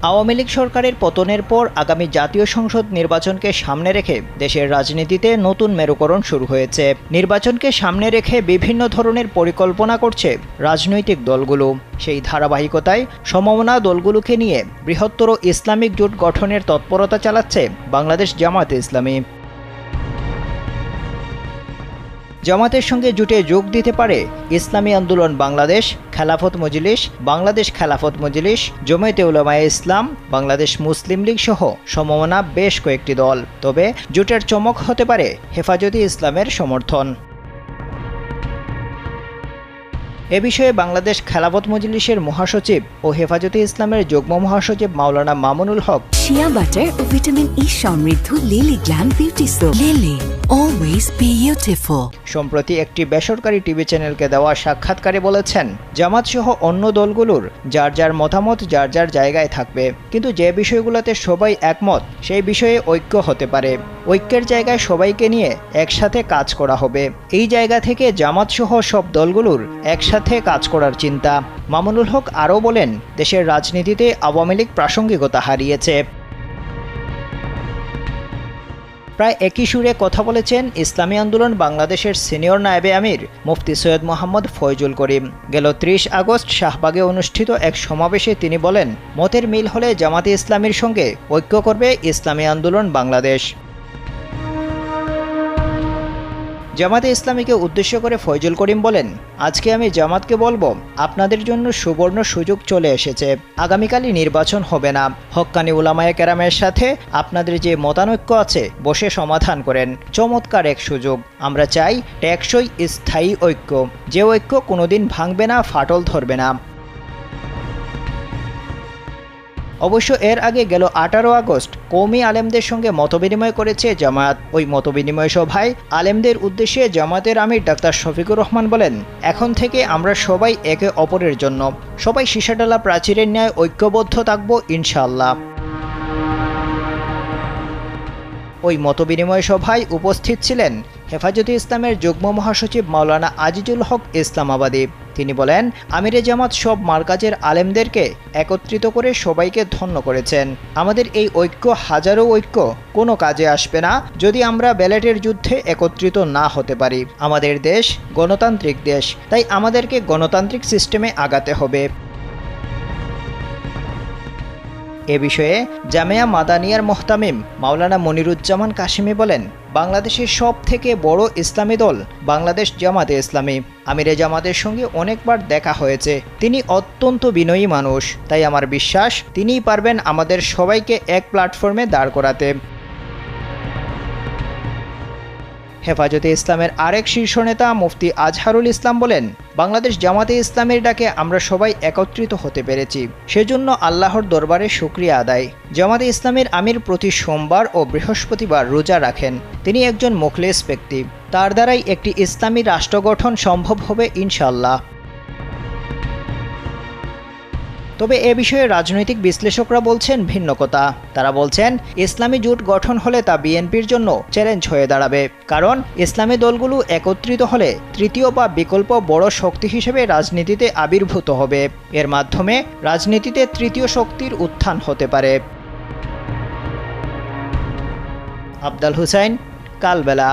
আওয়ামী লীগ সরকারের পতনের পর আগামী জাতীয় সংসদ নির্বাচনকে সামনে রেখে দেশের রাজনীতিতে নতুন মেরুকরণ শুরু হয়েছে। নির্বাচনকে সামনে রেখে বিভিন্ন ধরনের পরিকল্পনা করছে রাজনৈতিক দলগুলো। সেই ধারাবাহিকতায় সমমনা দলগুলোকে নিয়ে বৃহত্তর ইসলামিক জোট গঠনের তৎপরতা চালাচ্ছে বাংলাদেশ জামায়াতে ইসলামী। জামাতের সঙ্গে জোটে যোগ দিতে পারে ইসলামী আন্দোলন বাংলাদেশ, খেলাফত মজলিস, বাংলাদেশ খেলাফত মজলিস, জমিয়তে উলামায়ে ইসলাম, বাংলাদেশ মুসলিম লীগ সহ সমমনা বেশ কয়েকটি দল। তবে জোটের চমক হতে পারে হেফাজতে ইসলামের সমর্থন। এ বিষয়ে বাংলাদেশ খেলাফত মজলিসের মহাসচিব ও হেফাজতে ইসলামের যুগ্ম মহাসচিব মাওলানা মামুনুল হক শিয়া বাটার ও ভিটামিন ই সমৃদ্ধ lily glam beauty soap, lily always beautiful সম্প্রতি একটি বেসরকারি টিভি চ্যানেলকে দেওয়া সাক্ষাৎকারে বলেছেন, জামাত সহ অন্য দলগুলোর যার যার মতামত যার যার জায়গায় থাকবে, কিন্তু যে বিষয়গুলোতে সবাই একমত সেই বিষয়ে ঐক্য হতে পারে। ঐক্যের জায়গায় সবাইকে নিয়ে একসাথে কাজ করা হবে। এই জায়গা থেকে জামাত সহ সব দলগুলোর একসাথে কাজ করার চিন্তা। মামুনুল হক আরও বলেন, দেশের রাজনীতিতে আওয়ামী লীগ প্রাসঙ্গিকতা হারিয়েছে। প্রায় একই সুরে কথা বলেছেন ইসলামী আন্দোলন বাংলাদেশের সিনিয়র নায়েবে আমির মুফতি সৈয়দ মোহাম্মদ ফয়জুল করিম। গেল ৩০ আগস্ট শাহবাগে অনুষ্ঠিত এক সমাবেশে তিনি বলেন, মতের মিল হলে জামাতে ইসলামীর সঙ্গে ঐক্য করবে ইসলামী আন্দোলন বাংলাদেশ। জামাতে ইসলামীকে উদ্দেশ্য করে ফয়জুল করিম বলেন, আজকে আমি জামাতকে বলবো, আপনাদের জন্য সুবর্ণ সুযোগ চলে এসেছে। আগামীকালই নির্বাচন হবে না। হক্কানি উলামায়ে কেরামের সাথে আপনাদের যে মতানৈক্য আছে বসে সমাধান করেন। চমৎকার এক সুযোগ। আমরা চাই টেকসই স্থায়ী ঐক্য, যে ঐক্য কোনোদিন ভাঙবে না, ফাটল ধরবে না। অবশ্য এর আগে গেল 18 আগস্ট কওমি আলেমদের সঙ্গে মতবিনিময় করেছে জামায়াত। ওই মতবিনিময় সভায় আলেমদের উদ্দেশ্যে জামায়াতের আমির ডাক্তার শফিকুর রহমান বলেন, এখন থেকে আমরা সবাই একে অপরের জন্য, সবাই সীসাডালা প্রাচীরের ন্যায় ঐক্যবদ্ধ থাকব ইনশাআল্লাহ। ওই মতবিনিময় সভায় উপস্থিত ছিলেন হেফাজতে ইসলামের যুগ্ম মহাসচিব মাওলানা আজিজুল হক ইসলামাবাদী। তিনি বলেন, আমিরে জামাত সব মারকাজের আলেমদেরকে একত্রিত করে সবাইকে ধন্য করেছেন। আমাদের এই ঐক্য হাজারো ঐক্য কোনো কাজে আসবে না যদি আমরা ব্যালটের যুদ্ধে একত্রিত না হতে পারি। আমাদের দেশ গণতান্ত্রিক দেশ, তাই আমাদেরকে গণতান্ত্রিক সিস্টেমে আগাতে হবে। এ বিষয়ে জামেয়া মাদানিয়ার মুহতামিম মাওলানা মনিরুজ্জামান কাশিমি বলেন, বাংলাদেশের সব থেকে বড় ইসলামী দল বাংলাদেশ জামাতে ইসলামী। আমিরে জামাতের সঙ্গে অনেকবার দেখা হয়েছে। তিনি অত্যন্ত বিনয়ী মানুষ, তাই আমার বিশ্বাস তিনিই পারবেন আমাদের সবাইকে এক প্ল্যাটফর্মে দাঁড় করাতে। হেফাজতে ইসলামের আরেক শীর্ষ নেতা মুফতি আজহারুল ইসলাম বলেন, বাংলাদেশ জামাতে ইসলামের ডাকে আমরা সবাই একত্রিত হতে পেরেছি, সেজন্য আল্লাহর দরবারে শুকরিয়া আদায়। জামাতে ইসলামের আমির প্রতি সোমবার ও বৃহস্পতিবার রোজা রাখেন। তিনি একজন মুখলেস ব্যক্তি। তার দ্বারাই একটি ইসলামী রাষ্ট্র গঠন সম্ভব হবে ইনশাআল্লাহ। তবে এ বিষয়ে রাজনৈতিক বিশ্লেষকরা বলছেন ভিন্ন কথা। তারা বলছেন, ইসলামী জোট গঠন হলে তা বিএনপির জন্য চ্যালেঞ্জ হয়ে দাঁড়াবে, কারণ ইসলামী দলগুলো একত্রিত হলে তৃতীয় বা বিকল্প বড় শক্তি হিসেবে রাজনীতিতে আবির্ভূত হবে। এর মাধ্যমে রাজনীতিতে তৃতীয় শক্তির উত্থান হতে পারে। আফদাল হুসাইন, কালবেলা।